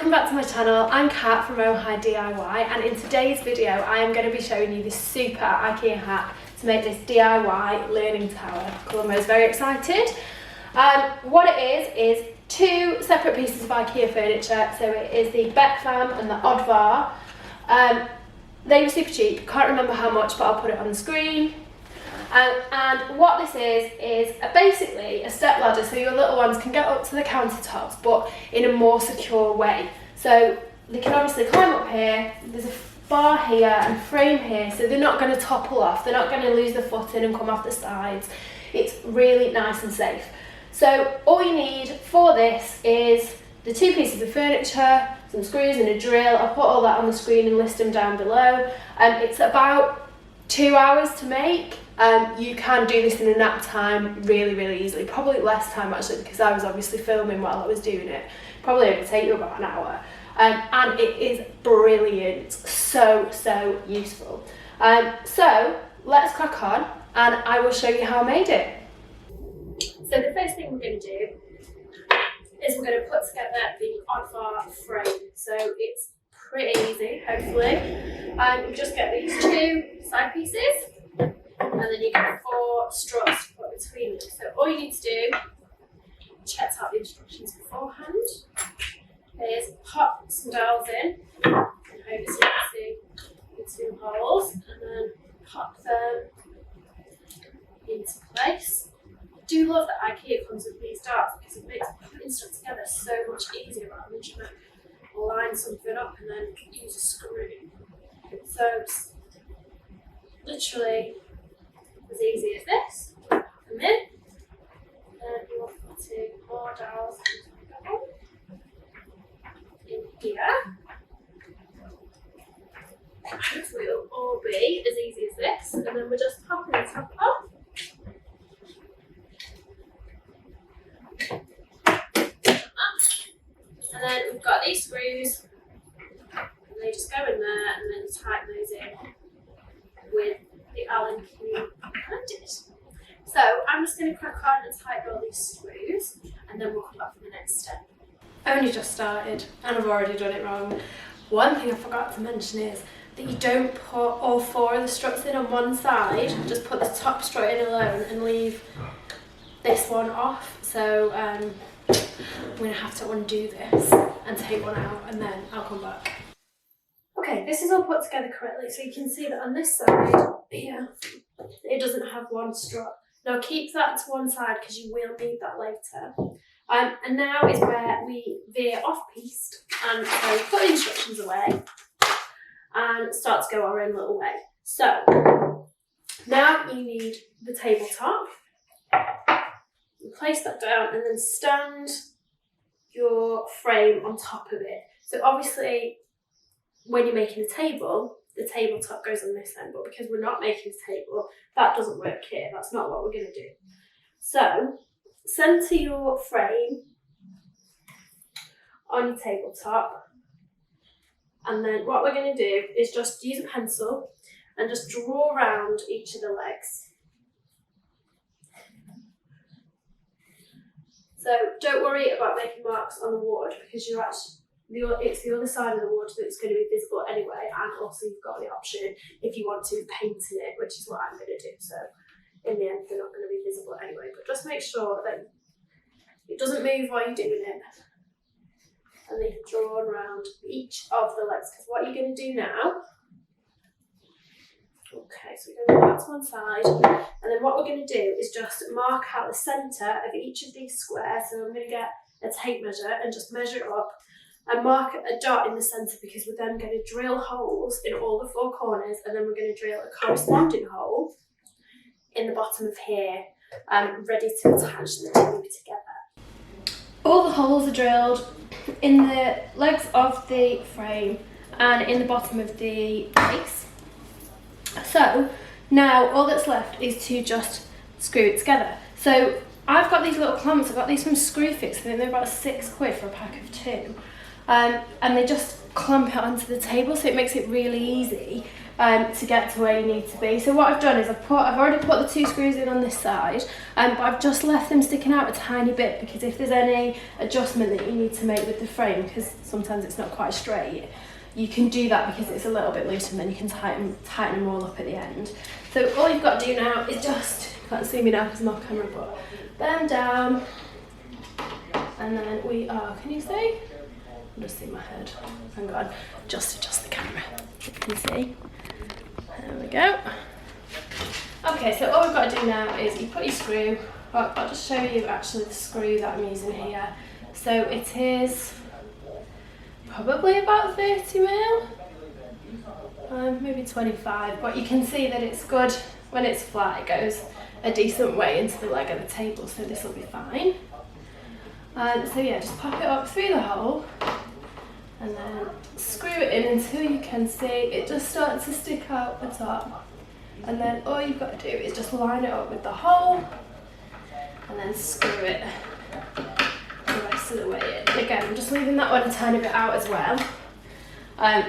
welcome back to my channel. I'm Kat from Ohio DIY, and in today's video I am going to be showing you this super Ikea hack to make this DIY learning tower. Columbo's very excited. What it is two separate pieces of Ikea furniture. So it is the Bekvam and the Oddvar. They were super cheap, can't remember how much, but I'll put it on the screen. And what this is basically a step ladder, so your little ones can get up to the countertops, but in a more secure way. So they can obviously climb up here, there's a bar here and a frame here, so they're not going to topple off, they're not going to lose their footing and come off the sides. It's really nice and safe. So all you need for this is the two pieces of furniture, some screws and a drill. I'll put all that on the screen and list them down below. It's about 2 hours to make. You can do this in a nap time really easily, probably less time actually, because I was obviously filming while I was doing it. Probably only take you about an hour, and it is brilliant, so useful. So let's crack on and I will show you how I made it. So the first thing we're going to do is we're going to put together the Oddvar frame. So it's pretty easy, hopefully. You just get these two side pieces, and then you get 4 struts to put between them. So all you need to do, check out the instructions beforehand, is pop some dowels in, and over so you can see the 2 holes, and then pop them into place. I do love that Ikea comes with these darts because it makes putting stuff together so much easier rather than trying to line something up and then use a screw. So it's literally as easy as this. Come in, and you want to put more dowels in here. Hopefully it'll all be as easy as this, and then we're just popping the top off. And then we've got these screws, and they just go in there, and then tighten those in with the Allen key behind it. So I'm just going to crack on and tighten all these screws, and then we'll come back for the next step. I only just started, and I've already done it wrong. One thing I forgot to mention is that you don't put all 4 of the struts in on one side, just put the top strut in alone and leave this one off. So I'm going to have to undo this and take one out, and then I'll come back. Okay, this is all put together correctly, so you can see that on this side here, it doesn't have 1 strut. Now keep that to one side because you will need that later. And now is where we veer off-piste, and so put the instructions away and start to go our own little way. So now you need the tabletop. Place that down and then stand your frame on top of it. So obviously when you're making a table, the tabletop goes on this end, but because we're not making a table, that doesn't work here. That's not what we're going to do. So center your frame on your tabletop, and then what we're going to do is just use a pencil and just draw around each of the legs. So don't worry about making marks on the wood, because it's the other side of the wood that's going to be visible anyway, and also you've got the option if you want to paint in it, which is what I'm going to do. So in the end they're not going to be visible anyway, but just make sure that it doesn't move while you're doing it, and then you've drawn around each of the legs. Because what you're going to do now, okay, so we're going to go back to one side, and then what we're going to do is just mark out the centre of each of these squares. So I'm going to get a tape measure and just measure it up and mark a dot in the centre, because we're then going to drill holes in all the 4 corners, and then we're going to drill a corresponding hole in the bottom of here, ready to attach the two together. All the holes are drilled in the legs of the frame and in the bottom of the base. So now all that's left is to just screw it together. So I've got these little clamps. I've got these from Screwfix. I think they're about £6 for a pack of 2. and they just clamp it onto the table, so it makes it really easy to get to where you need to be. So what I've done is I've already put the 2 screws in on this side, but I've just left them sticking out a tiny bit, because if there's any adjustment that you need to make with the frame, because sometimes it's not quite straight, you can do that because it's a little bit loose, and then you can tighten them all up at the end. So all you've got to do now is just, you can't see me now because I'm off camera, but bend down, and then we are, can you see? I'll just see my head. Hang on, just adjust the camera. You can see. There we go. Okay, so all we've got to do now is you put your screw. I'll just show you actually the screw that I'm using here. So it is probably about 30 mil, maybe 25, but you can see that it's good when it's flat. It goes a decent way into the leg of the table, so this will be fine. So yeah, just pop it up through the hole and then screw it in until you can see it just starts to stick out the top, and then all you've got to do is just line it up with the hole and then screw it the rest of the way in. Again, I'm just leaving that one a tiny bit out as well,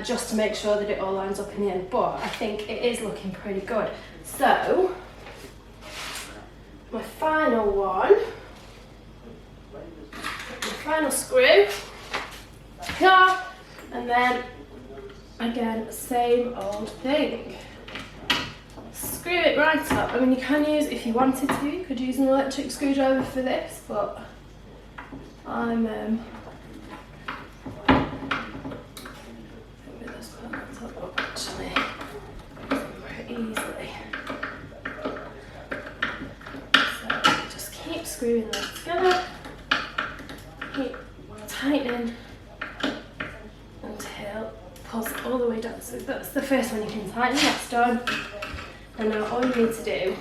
just to make sure that it all lines up in the end, but I think it is looking pretty good. So my final one, the final screw here, and then again same old thing, screw it right up. I mean, you can use, if you wanted to, you could use an electric screwdriver for this, but I'm maybe let's put that top up actually very easily. So just keep screwing that together, keep tightening until it pulls all the way down. So that's the first one you can tighten, that's done. And now all you need to do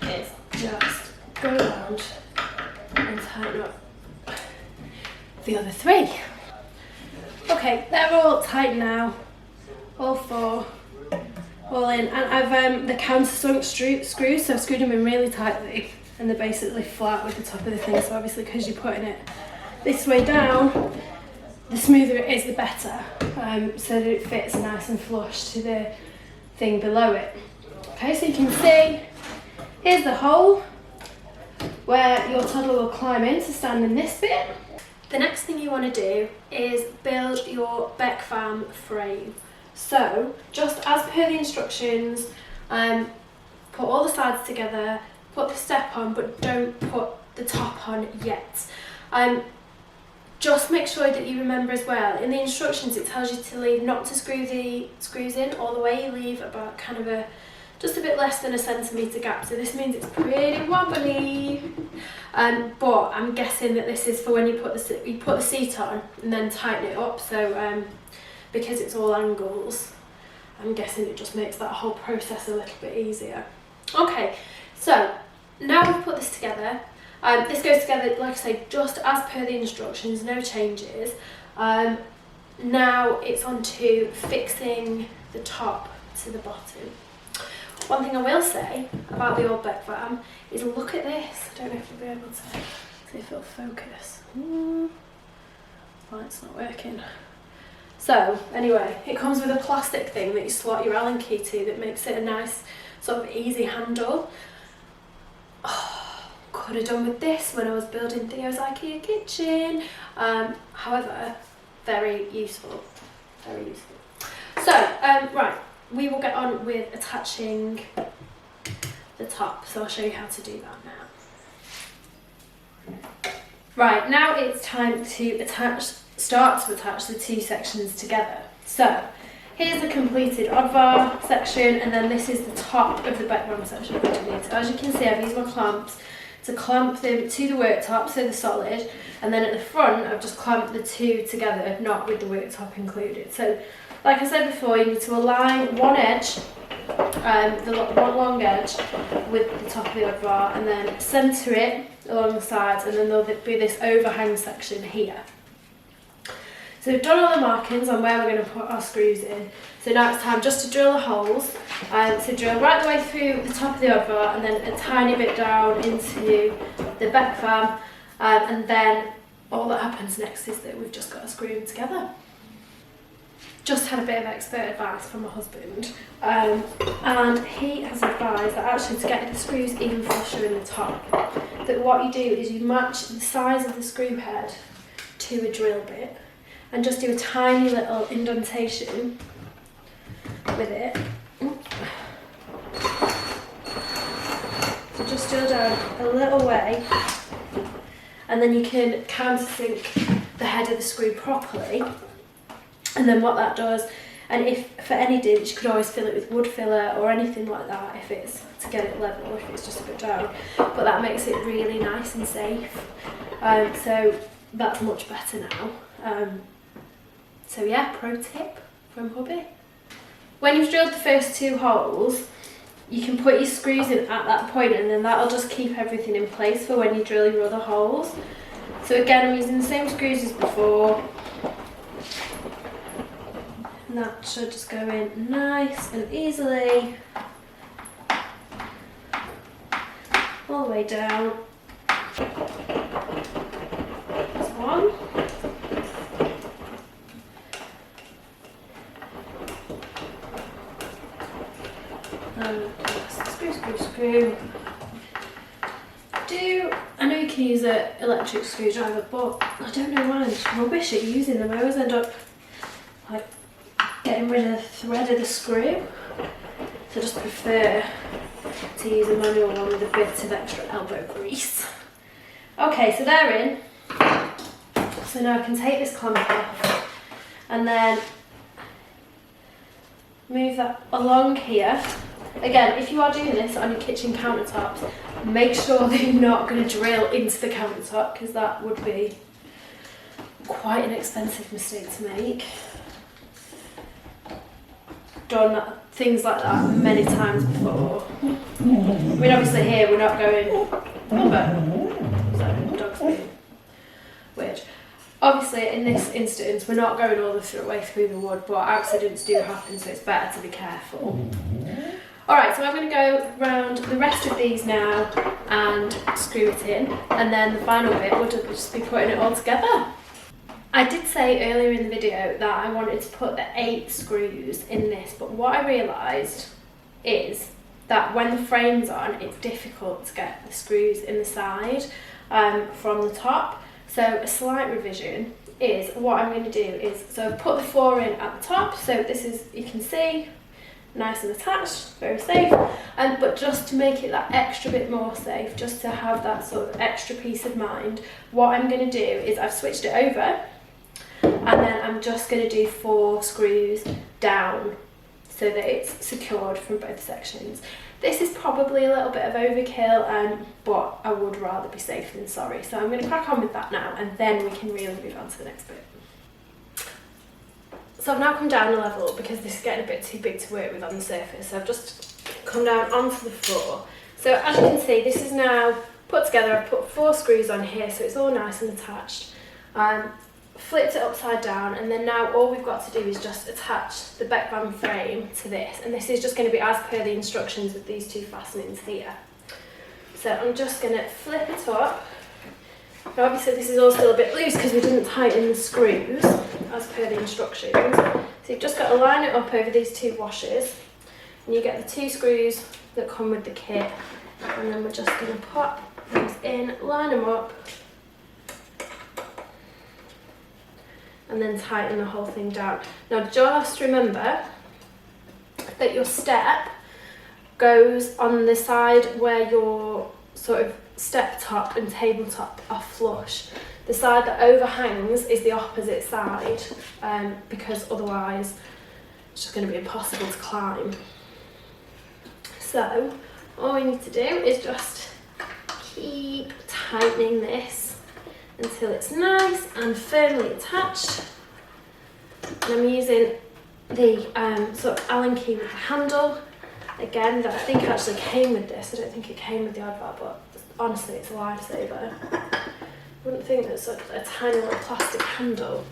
is just go around and tighten up the other 3. Okay, they're all tight now, all 4, all in, and I've the countersunk screws, so I've screwed them in really tightly, and they're basically flat with the top of the thing. So obviously, because you're putting it this way down, the smoother it is, the better, so that it fits nice and flush to the thing below it. Okay, so you can see, here's the hole where your toddler will climb in to stand in this bit. The next thing you want to do is build your Bekvam frame. So, just as per the instructions, put all the sides together, put the step on, but don't put the top on yet. Just make sure that you remember as well, in the instructions it tells you to leave, not to screw the screws in all the way. You leave about kind of just a bit less than a centimetre gap, so this means it's pretty wobbly. But I'm guessing that this is for when you put the seat on and then tighten it up, so because it's all angles, I'm guessing it just makes that whole process a little bit easier. Okay, so now we've put this together. This goes together, like I say, just as per the instructions, no changes. Now it's on to fixing the top to the bottom. One thing I will say about the old Bekvam is look at this. I don't know if you'll be able to see if it'll focus. Light's not working. So anyway, it comes with a plastic thing that you slot your Allen key to that makes it a nice sort of easy handle. Could have done with this when I was building Theo's Ikea kitchen. However, very useful, very useful. So, right, we will get on with attaching the top. So I'll show you how to do that now. Right, now it's time to start to attach the 2 sections together. So, here's the completed Oddvar section, and then this is the top of the Bekvam section underneath. So as you can see, I've used my clamps to clamp them to the worktop, so they're solid, and then at the front I've just clamped the 2 together, not with the worktop included. So like I said before, you need to align one edge, one long edge with the top of the Oddvar, and then centre it along the sides, and then there'll be this overhang section here. So we've done all the markings on where we're going to put our screws in. So now it's time just to drill the holes. So drill right the way through the top of the Oddvar and then a tiny bit down into the Bekvam. And then all that happens happens next is that we've just got to screw them together. Just had a bit of expert advice from my husband, and he has advised that actually to get the screws even flusher in the top, that what you do is you match the size of the screw head to a drill bit and just do a tiny little indentation with it. So just drill down a little way, and then you can countersink the head of the screw properly. And then what that does, and if for any dents, you could always fill it with wood filler or anything like that if it's to get it level, if it's just a bit down. But that makes it really nice and safe. So that's much better now. So yeah, pro tip from hubby. When you've drilled the first 2 holes, you can put your screws in at that point, and then that'll just keep everything in place for when you drill your other holes. So again, I'm using the same screws as before. And that should just go in nice and easily, all the way down. There's one. And screw. I know you can use an electric screwdriver, but I don't know why I'm just rubbish at using them. I always end up like getting rid of the thread of the screw, so I just prefer to use a manual one with a bit of extra elbow grease. Okay, so they're in. So now I can take this clamp off and then move that along here. Again, if you are doing this on your kitchen countertops, make sure that you're not going to drill into the countertop, because that would be quite an expensive mistake to make. Done things like that many times before. I mean, obviously here we're not going. Sorry, dog's being weird. Obviously, in this instance, we're not going all the way through the wood, but accidents do happen, so it's better to be careful. Alright, so I'm going to go around the rest of these now and screw it in, and then the final bit will just be putting it all together. I did say earlier in the video that I wanted to put the 8 screws in this, but what I realised is that when the frame's on, it's difficult to get the screws in the side from the top. So a slight revision is what I'm going to do is, so I've put the 4 in at the top, so this is, you can see, nice and attached, very safe, but just to make it that extra bit more safe, just to have that sort of extra peace of mind, what I'm going to do is I've switched it over, and then I'm just going to do 4 screws down so that it's secured from both sections. This is probably a little bit of overkill, but I would rather be safe than sorry. So I'm going to crack on with that now, and then we can really move on to the next bit. So I've now come down a level because this is getting a bit too big to work with on the surface. So I've just come down onto the floor. So as you can see, this is now put together. I've put 4 screws on here, so it's all nice and attached. Flipped it upside down, and then now all we've got to do is just attach the Bekvam frame to this, and this is just going to be as per the instructions with these 2 fastenings here. So I'm just going to flip it up. Now obviously this is all still a bit loose because we didn't tighten the screws as per the instructions. So you've just got to line it up over these 2 washers, and you get the 2 screws that come with the kit, and then we're just going to pop those in, line them up, and then tighten the whole thing down. Now just remember that your step goes on the side where your sort of step top and tabletop are flush. The side that overhangs is the opposite side, because otherwise it's just going to be impossible to climb. So all we need to do is just keep tightening this until it's nice and firmly attached. And I'm using the sort of Allen key with the handle, again, that I think actually came with this. I don't think it came with the Oddvar, but honestly it's a lifesaver. I wouldn't think that such a tiny little plastic handle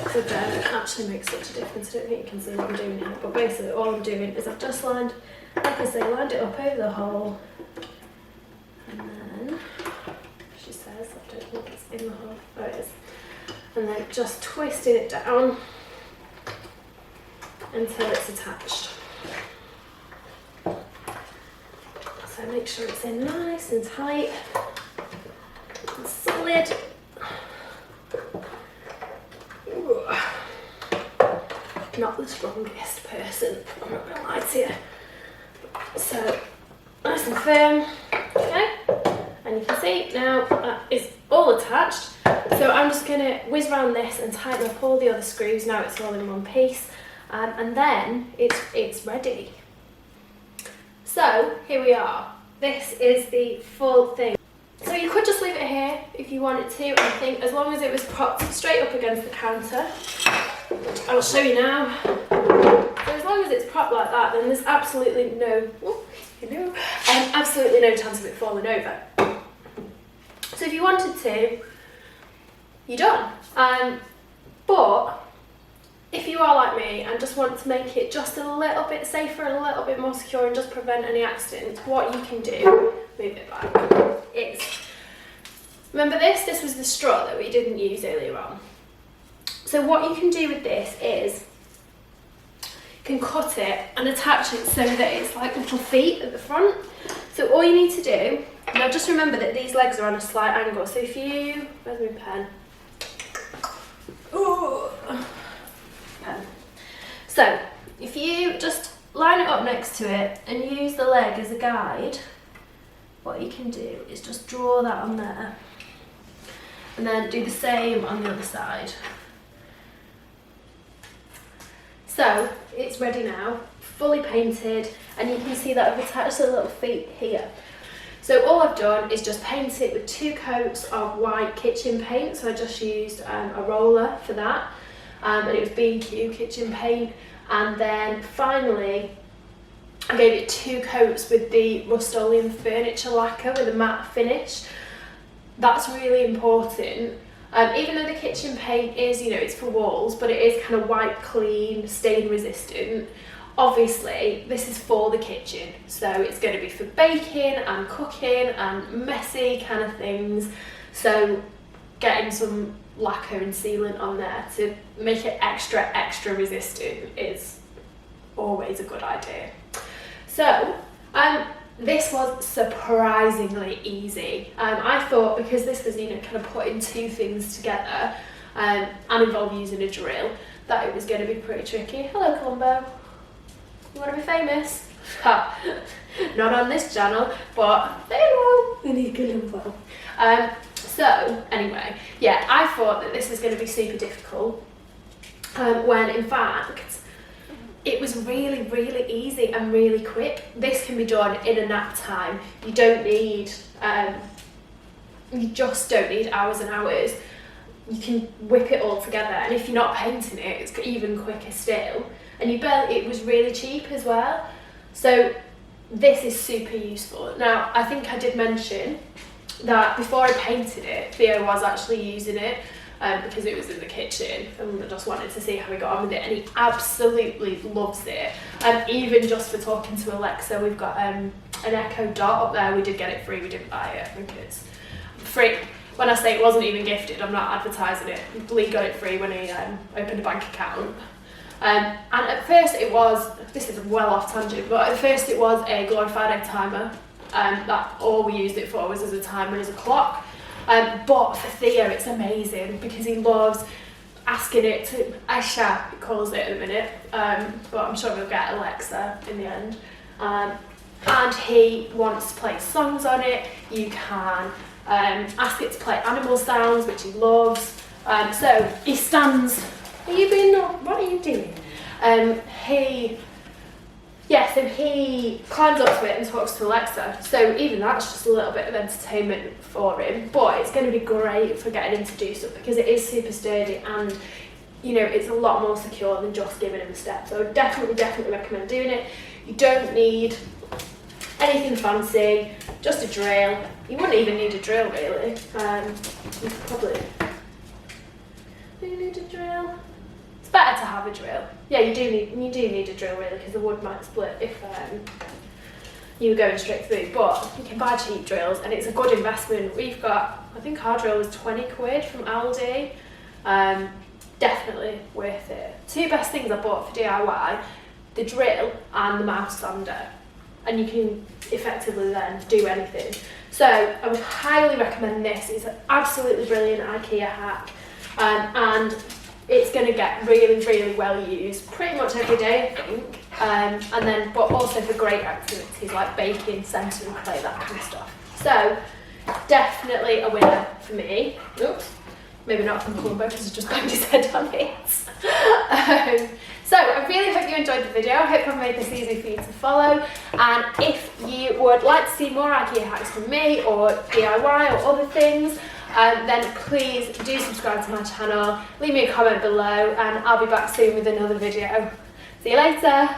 could actually make such a difference. I don't think you can see what I'm doing here, but basically all I'm doing is I've just lined, like I say, lined it up over the hole, and then, she says, I don't think it's in the hole, oh it is, and then just twisting it down until it's attached. So make sure it's in nice and tight and solid. Ooh. Not the strongest person, I'm not going to lie to you. So nice and firm, okay? And you can see now that is all attached. So I'm just going to whiz around this and tighten up all the other screws. Now it's all in one piece, and then it's ready. So here we are. This is the full thing. So you could just leave it here if you wanted to. I think as long as it was propped straight up against the counter, I'll show you now. So as long as it's propped like that, then there's absolutely no, absolutely no chance of it falling over. So if you wanted to, you're done. But if you are like me and just want to make it just a little bit safer and a little bit more secure and just prevent any accidents, what you can do, move it back, is, remember this was the strut that we didn't use earlier on. So what you can do with this is, you can cut it and attach it so that it's like little feet at the front. So all you need to do, now just remember that these legs are on a slight angle, so if you, where's my pen? Ooh. Pen. So if you just line it up next to it and use the leg as a guide, what you can do is just draw that on there and then do the same on the other side. So it's ready now, fully painted, and you can see that I've attached the little feet here. So all I've done is just paint it with 2 coats of white kitchen paint. So I just used a roller for that, and it was B&Q kitchen paint. And then finally, I gave it 2 coats with the Rustoleum furniture lacquer with a matte finish. That's really important. Even though the kitchen paint is, it's for walls, but it is kind of white, clean, stain resistant. Obviously, this is for the kitchen, so it's going to be for baking and cooking and messy kind of things. So getting some lacquer and sealant on there to make it extra resistant is always a good idea. So this was surprisingly easy. I thought, because this was kind of putting 2 things together and involve using a drill, that it was going to be pretty tricky. Hello Columbo, you want to be famous? Not on this channel, but hello, Columbo. So anyway, yeah, I thought that this was going to be super difficult, when in fact it was really easy and really quick. This can be done in a nap time. You don't need, you just don't need hours and hours. You can whip it all together, and if you're not painting it, it's even quicker still. And it was really cheap as well. So this is super useful. Now, I think I did mention that before I painted it, Theo was actually using it, because it was in the kitchen, and I just wanted to see how he got on with it, and he absolutely loves it. Even just for talking to Alexa, we've got an Echo Dot up there. We did get it free, we didn't buy it. I think it's free. When I say it wasn't even gifted, I'm not advertising it. Lee got it free when he opened a bank account. And at first it was, this is well off tangent, but at first it was a glorified egg timer. That all we used it for was as a timer, as a clock. But for Theo it's amazing because he loves asking it to, Asha he calls it in a minute, but I'm sure we'll get Alexa in the end. And he wants to play songs on it. You can ask it to play animal sounds, which he loves. So he stands, what are you doing? So he climbs up to it and talks to Alexa. So even that's just a little bit of entertainment for him, but it's going to be great for getting him to do stuff because it is super sturdy and it's a lot more secure than just giving him a step. So I would definitely recommend doing it. You don't need anything fancy, just a drill. You wouldn't even need a drill really. You could probably, do you need a drill? It's better to have a drill. Yeah, you do need a drill really because the wood might split if you were going straight through, but you can buy cheap drills and it's a good investment. We've got, I think our drill was 20 quid from Aldi, Definitely worth it. Two best things I bought for DIY, the drill and the mouse sander, and you can effectively then do anything. So I would highly recommend this. It's an absolutely brilliant IKEA hack, and it's going to get really, really well used pretty much every day, I think. But also for great activities like baking, sensory play, that kind of stuff. So definitely a winner for me. Oops, maybe not from Columbo because he's just banged his head on it. So I really hope you enjoyed the video. I hope I've made this easy for you to follow. And if you would like to see more IKEA hacks from me or DIY or other things, then please do subscribe to my channel, leave me a comment below, and I'll be back soon with another video. See you later.